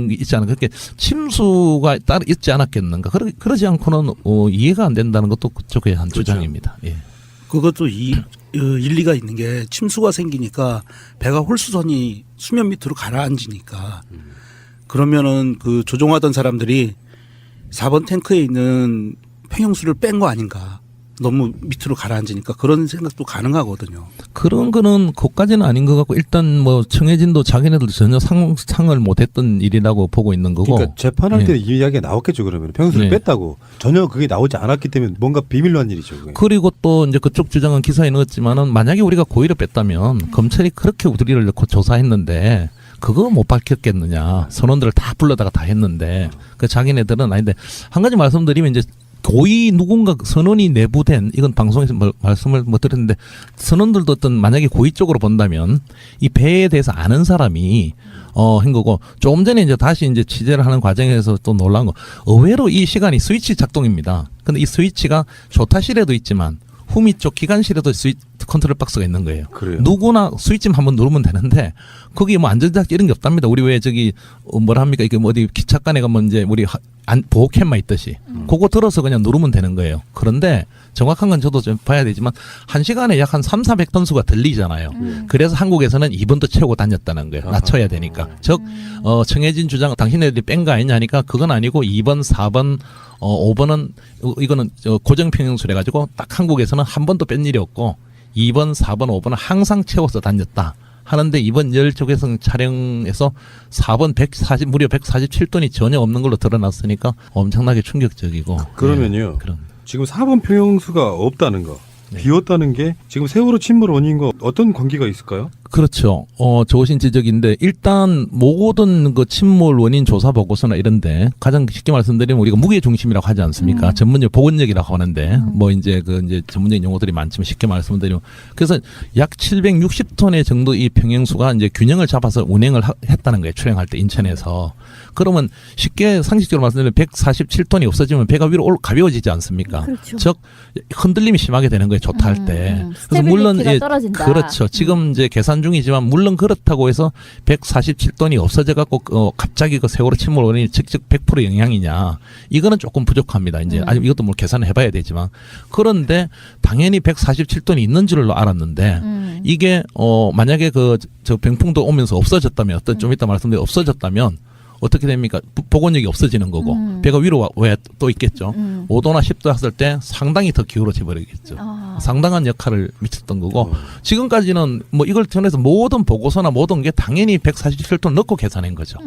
게 있지 않을까? 그렇게 침수가 따로 있지 않았겠는가? 그러지 않고는 이해가 안 된다는 것도 그쪽의 한 그렇죠. 주장입니다. 예. 그것도 일리가 있는 게 침수가 생기니까 배가 홀수선이 수면 밑으로 가라앉으니까 그러면은 그 조종하던 사람들이 4번 탱크에 있는 평형수를 뺀 거 아닌가. 너무 밑으로 가라앉으니까 그런 생각도 가능하거든요. 그런 거는 그까지는 아닌 것 같고 일단 뭐 청해진도 자기네들도 전혀 상을 못했던 일이라고 보고 있는 거고. 그러니까 재판할 예. 때는 이 이야기가 나왔겠죠. 그러면 평수를 네. 뺐다고 전혀 그게 나오지 않았기 때문에 뭔가 비밀로 한 일이죠. 그게. 그리고 또 이제 그쪽 주장은 기사에 넣었지만은 만약에 우리가 고의를 뺐다면 검찰이 그렇게 우리를 넣고 조사했는데 그거 못 밝혔겠느냐. 선원들을 다 불러다가 다 했는데 그 자기네들은 아닌데 한 가지 말씀드리면 이제 고의 누군가 선원이 내부된 이건 방송에서 말씀을 못 드렸는데 선원들도 어떤 만약에 고의 쪽으로 본다면 이 배에 대해서 아는 사람이 한 거고 조금 전에 이제 다시 이제 취재를 하는 과정에서 또 놀란 거 의외로 이 시간이 스위치 작동입니다. 근데 이 스위치가 조타실에도 있지만 후미 쪽 기관실에도 컨트롤 박스가 있는 거예요. 그래요. 누구나 스위치만 한번 누르면 되는데 거기 뭐 안전장치 이런 게 없답니다. 우리 왜 저기 뭐라 합니까? 이게 뭐 어디 기차간에 가면 이제 우리 보호캠만 있듯이 그거 들어서 그냥 누르면 되는 거예요. 그런데 정확한 건 저도 좀 봐야 되지만 1시간에 약 한 300-400톤수가 들리잖아요. 그래서 한국에서는 2번도 채우고 다녔다는 거예요. 낮춰야 되니까. 즉 청해진 주장 당신네들이 뺀 거 아니냐 하니까 그건 아니고 2번, 4번 5번은 이거는 고정평형수래 가지고 딱 한국에서는 한 번도 뺀 일이 없고 2번, 4번, 5번은 항상 채워서 다녔다. 하는데 이번 열조개성 촬영에서 4번 무려 147톤이 전혀 없는 걸로 드러났으니까 엄청나게 충격적이고. 그러면요. 네, 그런. 지금 4번 평형수가 없다는 거, 네. 비었다는 게 지금 세월호 침몰 원인과 어떤 관계가 있을까요? 그렇죠. 좋으신 지적인데 일단 모든 그 침몰 원인 조사 보고서나 이런데 가장 쉽게 말씀드리면 우리가 무게 중심이라고 하지 않습니까? 전문적 보건력이라고 하는데 뭐 이제 이제 전문적인 용어들이 많지만 쉽게 말씀드리면 그래서 약 760톤의 정도 이 평형수가 이제 균형을 잡아서 운행을 했다는 거예요. 출행할 때 인천에서. 그러면 쉽게 상식적으로 말씀드리면 147톤이 없어지면 배가 위로 가벼워지지 않습니까? 그렇죠. 즉 흔들림이 심하게 되는 거예요. 조타할 때. 그래서 물론 스테빌리티가 떨어진다. 그렇죠. 지금 이제 계산 중이지만 물론 그렇다고 해서 147톤이 없어져 갖고 갑자기 그 세월호 침몰 원인이 직접 100% 영향이냐 이거는 조금 부족합니다. 이제 아직 이것도 뭐 계산을 해봐야 되지만 그런데 당연히 147톤이 있는 줄로 알았는데 이게 만약에 저 병풍도 오면서 없어졌다면 어떤 좀 이따 말씀드린 없어졌다면 어떻게 됩니까? 복원력이 없어지는 거고 배가 위로 왜 또 있겠죠. 5도나 10도 했을 때 상당히 더 기울어져 버리겠죠. 상당한 역할을 미쳤던 거고 지금까지는 뭐 이걸 통해서 모든 보고서나 모든 게 당연히 147톤 넣고 계산한 거죠.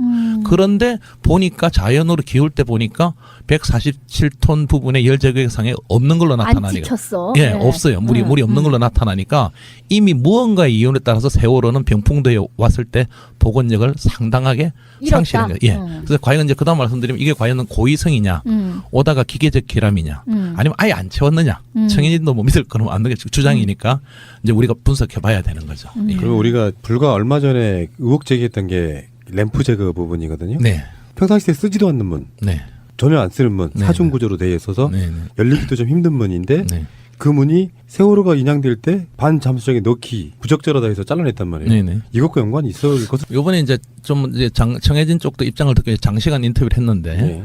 그런데 보니까 자연으로 기울 때 보니까 147톤 부분의 열제격상에 없는 걸로 안 나타나니까. 지쳤어. 예, 네. 없어요. 물이 없는 걸로 나타나니까 이미 무언가의 이윤에 따라서 세월호는 병풍도에 왔을 때 복원력을 상당하게 잃었다. 상실한 거예요. 예. 그래서 과연 이제 그다음 말씀드리면 이게 과연 고의성이냐, 오다가 기계적 결함이냐, 아니면 아예 안 채웠느냐. 청해진도 뭐 믿을 거는 안 되겠죠. 주장이니까 이제 우리가 분석해봐야 되는 거죠. 예. 그리고 우리가 불과 얼마 전에 의혹 제기했던 게 램프 제거 부분이거든요. 네, 평상시에 쓰지도 않는 문, 네, 전혀 안 쓰는 문, 네, 사중 네. 구조로 되어 있어서 네, 네. 열리기도 좀 힘든 문인데 네. 그 문이 세월호가 인양될 때 반잠수정에 넣기 부적절하다 해서 잘라냈단 말이에요. 네네. 이것과 연관이 있을 것은 요번에 이제 좀 이제 청해진 쪽도 입장을 듣고 장시간 인터뷰를 했는데 네.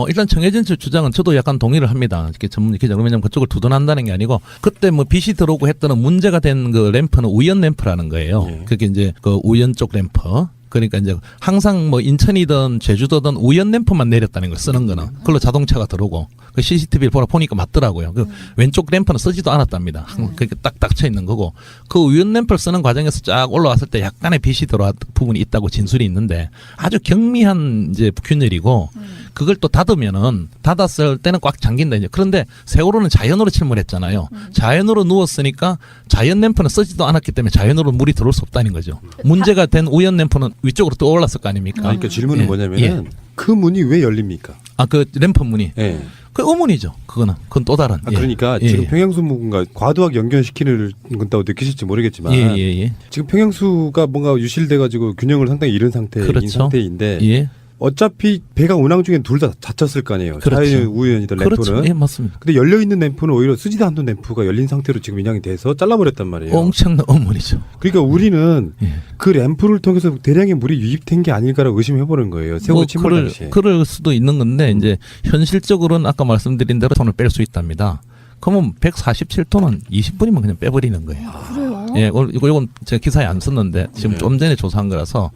일단 청해진 쪽 주장은 저도 약간 동의를 합니다. 이렇게 전문 기자 왜냐면 그쪽을 두둔한다는 게 아니고 그때 뭐 빛이 들어오고 했던 문제가 된 그 램프는 우연 램프라는 거예요. 네. 그게 이제 그 우연 쪽 램프. 그러니까 이제 항상 뭐 인천이든 제주도든 우연 램프만 내렸다는 걸 쓰는 거는 그걸로 자동차가 들어오고 그 CCTV를 보니까 맞더라고요. 그 왼쪽 램프는 쓰지도 않았답니다. 그렇게 딱 닥쳐 있는 거고 그 우연 램프를 쓰는 과정에서 쫙 올라왔을 때 약간의 빛이 들어왔 부분이 있다고 진술이 있는데 아주 경미한 이제 균열이고 그걸 또 닫으면은 닫았을 때는 꽉 잠긴다 이제. 그런데 세월호는 자연으로 침몰했잖아요. 자연으로 누웠으니까 자연 램프는 쓰지도 않았기 때문에 자연으로 물이 들어올 수 없다는 거죠. 문제가 된 우연 램프는 위쪽으로 떠올랐을 거 아닙니까? 그러니까 질문은 예, 뭐냐면은 그 문이 왜 열립니까? 아, 그 램프 문이. 예. 그 의문이죠. 그건 또 다른. 아, 그러니까 지금 평양수문과 과도하게 연결시키는 건다고 느끼실지 모르겠지만 예. 지금 평양수가 뭔가 유실돼가지고 균형을 상당히 잃은 상태인 그렇죠. 상태인데 예. 어차피 배가 운항 중엔 둘 다 다쳤을 거 아니에요. 그렇죠. 자연 우연이든 램프는. 그렇죠. 예, 맞습니다. 근데 열려 있는 램프는 오히려 쓰지도 않는 램프가 열린 상태로 지금 인양이 돼서 잘라버렸단 말이에요. 엄청난 의문이죠. 그러니까 우리는 예. 그 램프를 통해서 대량의 물이 유입된 게 아닐까라고 의심해보는 거예요. 세월호 침몰 당시에. 그럴 수도 있는 건데 이제 현실적으로는 아까 말씀드린 대로 톤을 뺄 수 있답니다. 그러면 147톤은 20분이면 그냥 빼버리는 거예요. 그래요? 예, 이건 제가 기사에 안 썼는데 지금 네. 좀 전에 조사한 거라서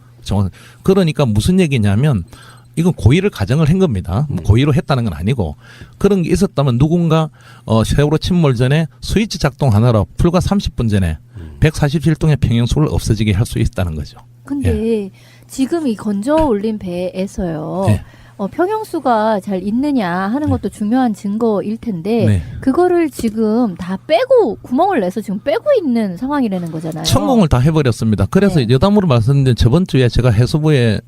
그러니까 무슨 얘기냐면 이건 고의를 가정을 한 겁니다. 뭐 고의로 했다는 건 아니고 그런 게 있었다면 누군가 세월호 침몰 전에 스위치 작동하느라 불과 30분 전에 147동의 평형수를 없어지게 할 수 있다는 거죠. 근데 지금 이 건져 올린 배에서요. 네. 평형수가 잘 있느냐 하는 것도 중요한 증거일 텐데 네. 그거를 지금 다 빼고 구멍을 내서 지금 빼고 있는 상황이라는 거잖아요. 천공을 다 해버렸습니다. 그래서 네. 여담으로 말씀드린 저번 주에 제가 해수부에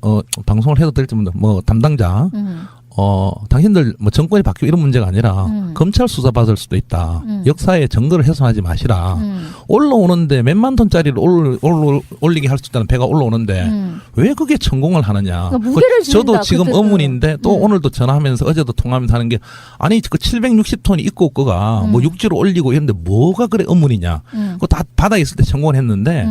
방송을 해도 될지 모르는데 뭐 담당자 당신들 뭐 정권이 바뀌고 이런 문제가 아니라 검찰 수사 받을 수도 있다. 역사의 증거를 훼손하지 마시라. 올라오는데 몇만 톤짜리를 올리게 할 수 있다는 배가 올라오는데 왜 그게 천공을 하느냐. 그러니까 무게를 저도 지른다, 지금 그때는. 의문인데 또 오늘도 전화하면서 어제도 통화하면서 하는 게 아니 그 760톤이 있고 없고가 뭐 육지로 올리고 이런데 뭐가 그래 의문이냐. 그거 다 바다에 있을 때 천공을 했는데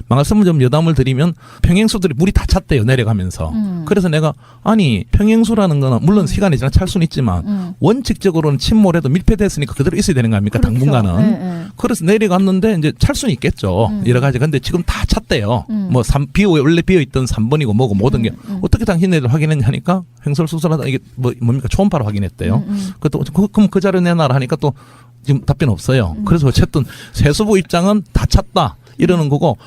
말씀을 좀 여담을 드리면 평행수들이 물이 다 찼대요 내려가면서. 그래서 내가 아니 평행수라는 거는 물론 시간이 지나 찰 수는 있지만 원칙적으로는 침몰해도 밀폐됐으니까 그대로 있어야 되는 거 아닙니까? 그렇죠. 당분간은. 네. 그래서 내려갔는데 이제 찰 수는 있겠죠. 여러 가지. 근데 지금 다 찼대요. 뭐 원래 비어있던 3번이고 뭐고 모든 게 어떻게 당신네들 확인했냐 하니까 횡설수설하다 이게 뭡니까? 초음파로 확인했대요. 그럼 그 자료 내놔라 하니까 또 지금 답변 없어요. 그래서 어쨌든 세수부 입장은 다 찼다 이러는 거고.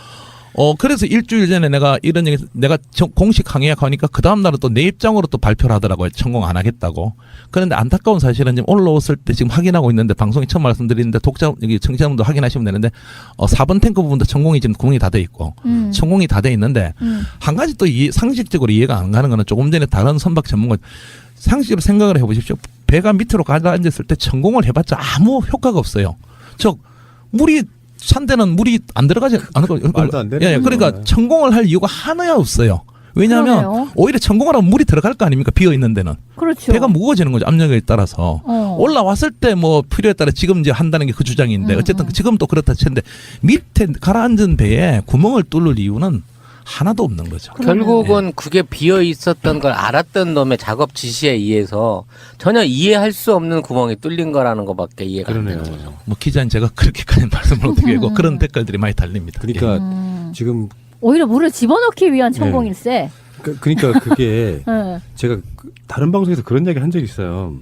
그래서 일주일 전에 내가 이런 얘기, 내가 공식 항의하니까 그 다음날은 또 내 입장으로 또 발표를 하더라고요. 천공 안 하겠다고. 그런데 안타까운 사실은 지금 올라왔을 때 지금 확인하고 있는데 방송에 처음 말씀드리는데 여기 청취자분도 확인하시면 되는데 4번 탱크 부분도 천공이 지금 구멍이 다 돼 있고 천공이 다 돼 있는데 한 가지 또 상식적으로 이해가 안 가는 거는 조금 전에 다른 선박 전문가 상식적으로 생각을 해보십시오. 배가 밑으로 가라앉았을 때 천공을 해봤자 아무 효과가 없어요. 즉 물이 찬데는 물이 안 들어가지 않고 말도 안 되는 예, 그러니까 거잖아요. 천공을 할 이유가 하나야 없어요. 왜냐하면 그러네요. 오히려 천공을 하면 물이 들어갈 거 아닙니까? 비어 있는 데는 그렇죠. 배가 무거워지는 거죠. 압력에 따라서 올라왔을 때 뭐 필요에 따라 지금 이제 한다는 게 그 주장인데 어쨌든 지금 또 그렇다 치는데 밑에 가라앉은 배에 구멍을 뚫을 이유는 하나도 없는 거죠. 결국은 그게 비어 있었던 걸 알았던 놈의 작업 지시에 의해서 전혀 이해할 수 없는 구멍이 뚫린 거라는 것밖에 이해가 안 되는 거죠. 뭐 기자인 제가 그렇게까지 말씀을 어떻게 하고 그런 댓글들이 많이 달립니다. 그러니까 음. 지금 오히려 물을 집어넣기 위한 천공일세. 그러니까 그게 네. 제가 다른 방송에서 그런 얘기 한 적이 있어요.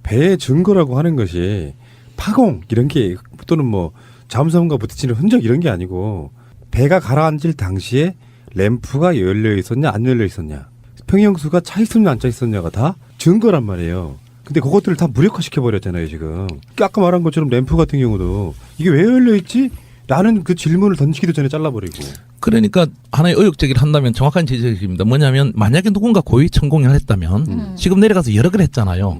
배의 증거라고 하는 것이 파공 이런 게 또는 뭐 잠수함과 부딪히는 흔적 이런 게 아니고 배가 가라앉을 당시에 램프가 열려 있었냐 안 열려 있었냐 평형수가 차 있었냐 안 차 있었냐가 다 증거란 말이에요. 근데 그것들을 다 무력화시켜 버렸잖아요 지금. 아까 말한 것처럼 램프 같은 경우도 이게 왜 열려 있지? 라는 그 질문을 던지기도 전에 잘라버리고. 그러니까 하나의 의혹 제기를 한다면 정확한 지적입니다. 뭐냐면 만약에 누군가 고의 천공을 했다면 지금 내려가서 여러 걸 했잖아요.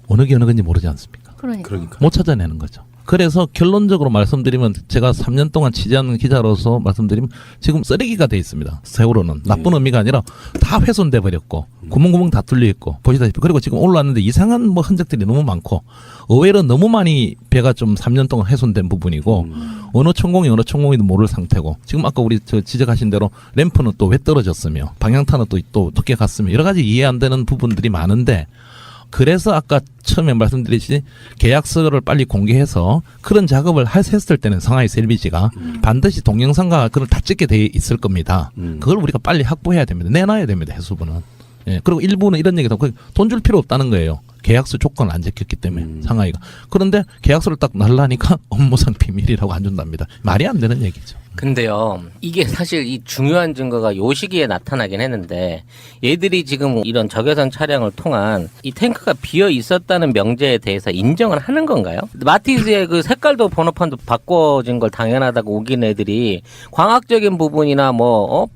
어느 게 어느 건지 모르지 않습니까? 그러니까. 못 찾아내는 거죠. 그래서 결론적으로 말씀드리면 제가 3년 동안 취재하는 기자로서 말씀드리면 지금 쓰레기가 돼 있습니다. 세월호는 나쁜 의미가 아니라 다 훼손돼 버렸고 구멍구멍 다 뚫려 있고 보시다시피 그리고 지금 올라왔는데 이상한 뭐 흔적들이 너무 많고 의외로 너무 많이 배가 좀 3년 동안 훼손된 부분이고 어느 천공이도 모를 상태고 지금 아까 우리 저 지적하신 대로 램프는 또 왜 떨어졌으며 방향타는 또 어떻게 갔으며 여러 가지 이해 안 되는 부분들이 많은데 그래서 아까 처음에 말씀드렸듯이 계약서를 빨리 공개해서 그런 작업을 했을 때는 상하이 LBG가 반드시 동영상과 그걸 다 찍게 돼 있을 겁니다. 그걸 우리가 빨리 확보해야 됩니다. 내놔야 됩니다. 해수부는. 예. 그리고 일부는 이런 얘기도 돈 줄 필요 없다는 거예요. 계약서 조건을 안 지켰기 때문에 상하이가. 그런데 계약서를 딱 날라니까 업무상 비밀이라고 안 준답니다. 말이 안 되는 얘기죠. 근데요, 이게 사실 이 중요한 증거가 요 시기에 나타나긴 했는데, 얘들이 지금 이런 적외선 촬영을 통한 이 탱크가 비어 있었다는 명제에 대해서 인정을 하는 건가요? 마티즈의 그 색깔도 번호판도 바꿔진 걸 당연하다고 우긴 애들이 과학적인 부분이나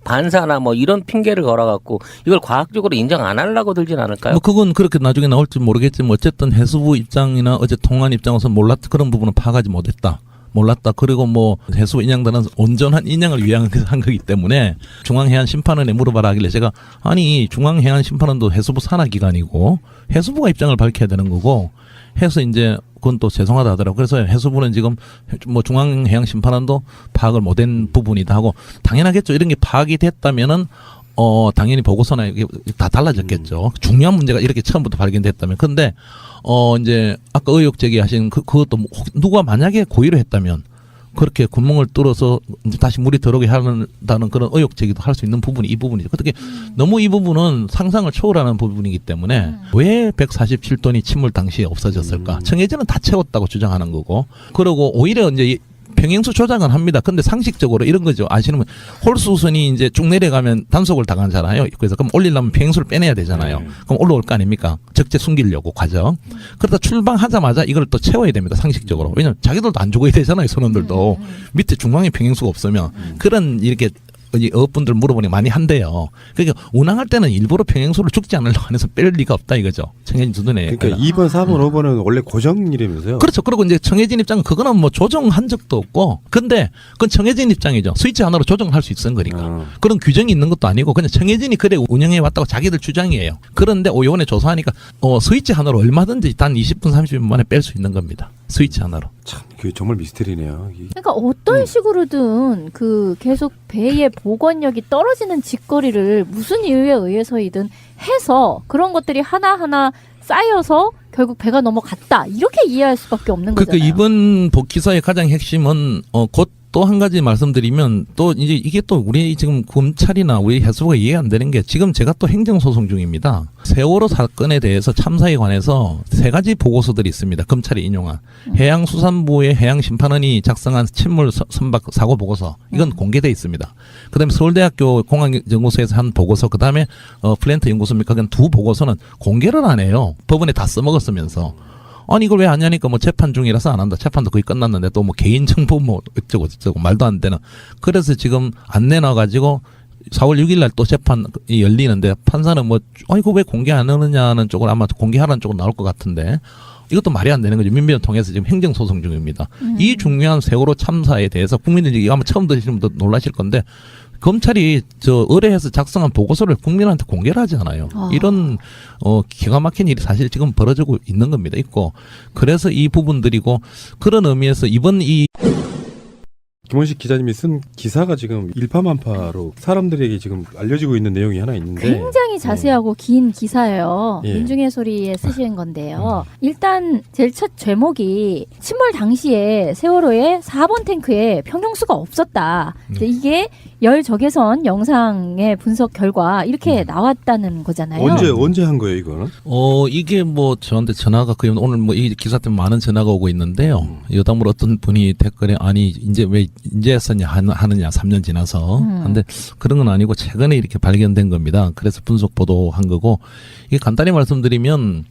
반사나 이런 핑계를 걸어갖고 이걸 과학적으로 인정 안 하려고 들진 않을까요? 뭐 그건 그렇게 나중에 나올지 모르겠지만 어쨌든 해수부 입장이나 어제 통한 입장에서 몰랐다 그런 부분은 파악하지 못했다. 몰랐다. 그리고 해수부 인양단은 온전한 인양을 위한 한 거기 때문에 중앙해안심판원에 물어봐라 하길래 제가 아니 중앙해안심판원도 해수부 산하기관이고 해수부가 입장을 밝혀야 되는 거고 해서 이제 그건 또 죄송하다 하더라고요. 그래서 해수부는 지금 중앙해양심판원도 파악을 못한 부분이다 하고 당연하겠죠. 이런 게 파악이 됐다면은 당연히 보고서나 이게 다 달라졌겠죠. 중요한 문제가 이렇게 처음부터 발견됐다면. 근데 이제 아까 의혹 제기하신 그것도 누가 만약에 고의로 했다면 그렇게 구멍을 뚫어서 이제 다시 물이 들어오게 한다는 그런 의혹 제기도 할 수 있는 부분이 이 부분이죠. 어떻게 너무 이 부분은 상상을 초월하는 부분이기 때문에 왜 147톤이 침몰 당시에 없어졌을까? 청해진은 다 채웠다고 주장하는 거고. 그리고 오히려 이제 평행수 조작은 합니다. 근데 상식적으로 이런 거죠. 아시는 분 홀수선이 이제 쭉 내려가면 단속을 당하잖아요. 그래서 그럼 올리려면 평행수를 빼내야 되잖아요. 그럼 올라올 거 아닙니까? 적재 숨기려고 과정. 그러다 출방하자마자 이걸 또 채워야 됩니다. 상식적으로. 왜냐면 자기들도 안 죽어야 되잖아요. 선원들도. 밑에 중앙에 평행수가 없으면 그런 이렇게 어업분들 물어보니 많이 한대요. 그러니까 운항할 때는 일부러 평행수를 죽지 않으려고 해서 뺄 리가 없다 이거죠. 청해진 두둔에. 그러니까 2번, 4번, 5번은 원래 고정이라면서요. 그렇죠. 그리고 이제 청해진 입장은 그거는 조정한 적도 없고, 근데 그건 청해진 입장이죠. 스위치 하나로 조정할 수 있는 거니까. 그런 규정이 있는 것도 아니고 그냥 청해진이 그래 운영해 왔다고 자기들 주장이에요. 그런데 요번에 조사하니까 스위치 하나로 얼마든지 단 20분, 30분 만에 뺄 수 있는 겁니다. 스위치 하나로. 참, 그게 정말 미스테리네요. 그러니까 어떤 식으로든 계속 배의 복원력이 떨어지는 직거리를 무슨 이유에 의해서이든 해서 그런 것들이 하나하나 쌓여서 결국 배가 넘어갔다. 이렇게 이해할 수밖에 없는 거잖아요. 그러니까 이번 기사의 가장 핵심은 곧 또 한 가지 말씀드리면 또 이제 이게 또 우리 지금 검찰이나 우리 해수부가 이해가 안 되는 게 지금 제가 또 행정소송 중입니다. 세월호 사건에 대해서 참사에 관해서 3가지 보고서들이 있습니다. 검찰이 인용한 해양수산부의 해양심판원이 작성한 침몰 선박 사고 보고서 이건 공개돼 있습니다. 그다음에 서울대학교 공항연구소에서 한 보고서 그다음에 플랜트 연구소입니까? 그건 2 보고서는 공개를 안 해요. 법원에 다 써먹었으면서. 아니 이걸 왜 안 하냐니까 재판 중이라서 안 한다. 재판도 거의 끝났는데 또 개인정보 어쩌고 저쩌고 말도 안 되는. 그래서 지금 안 내놔가지고 4월 6일 날 또 재판이 열리는데 판사는 이거 왜 공개 안 하느냐는 쪽으로 아마 공개하라는 쪽으로 나올 것 같은데 이것도 말이 안 되는 거죠. 민변을 통해서 지금 행정소송 중입니다. 이 중요한 세월호 참사에 대해서 국민들이 이거 아마 처음 들으시는 분도 놀라실 건데 검찰이 의뢰해서 작성한 보고서를 국민한테 공개를 하지 않아요. 이런 기가 막힌 일이 사실 지금 벌어지고 있는 겁니다. 있고 그래서 이 부분들이고 그런 의미에서 이번 김원식 기자님이 쓴 기사가 지금 일파만파로 사람들에게 지금 알려지고 있는 내용이 하나 있는데 굉장히 자세하고 긴 기사예요. 예. 민중의 소리에 쓰신 건데요. 일단 제일 첫 제목이 침몰 당시에 세월호의 4번 탱크에 평형수가 없었다. 이게 열 적외선 영상의 분석 결과 이렇게 나왔다는 거잖아요. 언제 한 거예요, 이거는? 이게 저한테 전화가 오늘 이 기사 때문에 많은 전화가 오고 있는데요. 여담으로 어떤 분이 댓글에 아니 이제 왜 인제 했었냐 하느냐 3년 지나서. 근데 그런 건 아니고 최근에 이렇게 발견된 겁니다. 그래서 분석 보도한 거고 이게 간단히 말씀드리면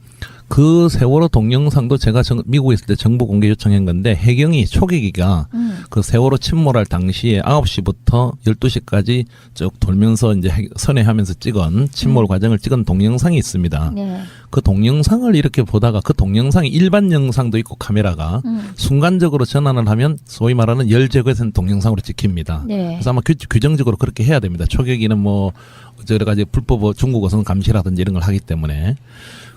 그 세월호 동영상도 제가 미국에 있을 때 정보 공개 요청한 건데 해경이 초계기가 그 세월호 침몰할 당시에 9시부터 12시까지 쭉 돌면서 이제 선회하면서 찍은 침몰 과정을 찍은 동영상이 있습니다. 네. 그 동영상을 이렇게 보다가 그 동영상이 일반 영상도 있고 카메라가 순간적으로 전환을 하면 소위 말하는 열제거선 동영상으로 찍힙니다. 네. 그래서 아마 규정적으로 그렇게 해야 됩니다. 초계기는 여러 가지 불법 중국 어선 감시라든지 이런 걸 하기 때문에.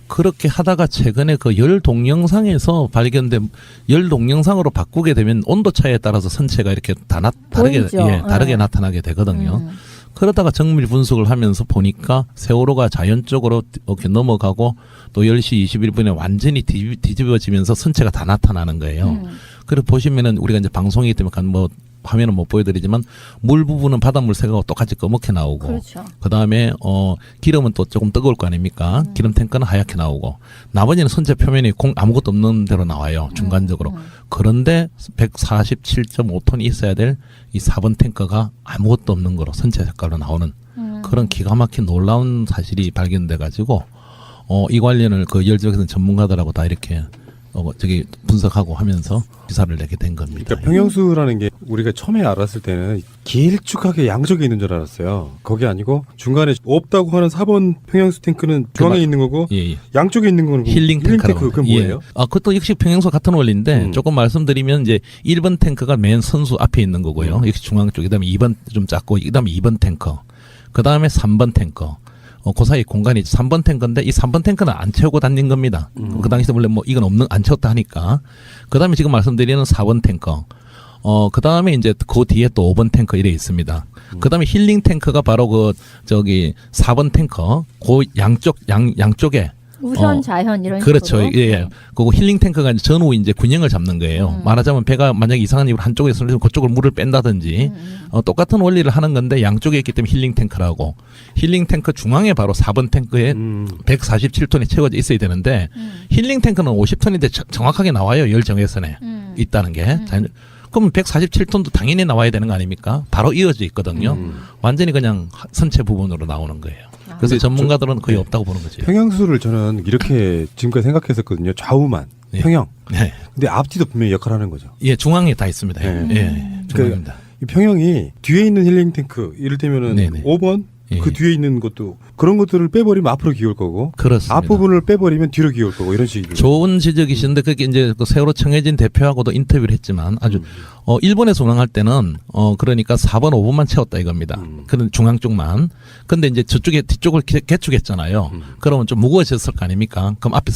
그렇게 하다가 최근에 그 열 동영상에서 발견된 열 동영상으로 바꾸게 되면 온도 차이에 따라서 선체가 이렇게 다르게 보이죠. 다르게 나타나게 되거든요. 그러다가 정밀 분석을 하면서 보니까 세월호가 자연적으로 이렇게 넘어가고 또 10시 21분에 완전히 뒤집어지면서 선체가 다 나타나는 거예요. 그래서 보시면은 우리가 이제 방송이기 때문에 뭐 화면은 못 보여드리지만 물 부분은 바닷물 색하고 똑같이 검게 나오고 그렇죠. 그다음에 기름은 또 조금 뜨거울 거 아닙니까? 기름 탱크는 하얗게 나오고 나머지는 선체 표면이 아무것도 없는 대로 나와요. 중간적으로. 그런데 147.5톤이 있어야 될 이 4번 탱커가 아무것도 없는 거로 선체 색깔로 나오는 그런 기가 막힌 놀라운 사실이 발견돼 가지고 이 관련을 그 열적에서는 전문가들하고 다 이렇게 저기 분석하고 하면서 기사를 내게 된 겁니다. 그러니까 평형수라는 게 우리가 처음에 알았을 때는 길쭉하게 양쪽에 있는 줄 알았어요. 그게 아니고 중간에 없다고 하는 4번 평형수 탱크는 중앙에 있는 거고 예. 양쪽에 있는 거는 힐링 탱크라고 그건 뭐예요? 그것도 역시 평형수 같은 원리인데 조금 말씀드리면 이제 1번 탱크가 맨 선수 앞에 있는 거고요. 역시 중앙 쪽. 그다음에 2번 좀 작고 그다음에 2번 탱커. 그다음에 3번 탱커. 그 사이 공간이 3번 탱크인데 이 3번 탱크는 안 채우고 다닌 겁니다. 그 당시에 원래 뭐 이건 안 채웠다 하니까. 그다음에 지금 말씀드리는 4번 탱커. 그다음에 이제 그 뒤에 또 5번 탱커 이래 있습니다. 그다음에 힐링 탱크가 바로 저기 4번 탱커. 그 양쪽에 우선 좌현 이런 그렇죠. 식으로. 예. 그리고 힐링 탱크가 이제 전후 이제 균형을 잡는 거예요. 말하자면 배가 만약에 이상한 이유로 한쪽에 있으면 그쪽으로 물을 뺀다든지 똑같은 원리를 하는 건데 양쪽에 있기 때문에 힐링 탱크라고. 힐링 탱크 중앙에 바로 4번 탱크에 147톤이 채워져 있어야 되는데 힐링 탱크는 50톤인데 정확하게 나와요. 열 정외선에 있다는 게. 그럼 147톤도 당연히 나와야 되는 거 아닙니까? 바로 이어져 있거든요. 완전히 그냥 선체 부분으로 나오는 거예요. 그래서 전문가들은 거의 없다고 보는 거죠. 평형수를 저는 이렇게 지금까지 생각했었거든요. 좌우만 예. 평형. 네. 근데 앞뒤도 분명히 역할을 하는 거죠. 예, 중앙에 다 있습니다. 네. 예, 중앙입니다. 이 평형이 뒤에 있는 힐링 탱크 이를테면은 네네. 5번 예. 그 뒤에 있는 것도 그런 것들을 빼버리면 앞으로 기울 거고 그렇습니다. 앞부분을 빼버리면 뒤로 기울 거고 이런 식이죠. 좋은 지적이신데 그게 이제 그 세월호 청해진 대표하고도 인터뷰를 했지만 아주 일본에서 운항할 때는 그러니까 4번 5번만 채웠다 이겁니다. 그런 중앙 쪽만. 근데 이제 저쪽에 뒤쪽을 개축했잖아요. 그러면 좀 무거워졌을 거 아닙니까? 그럼 앞에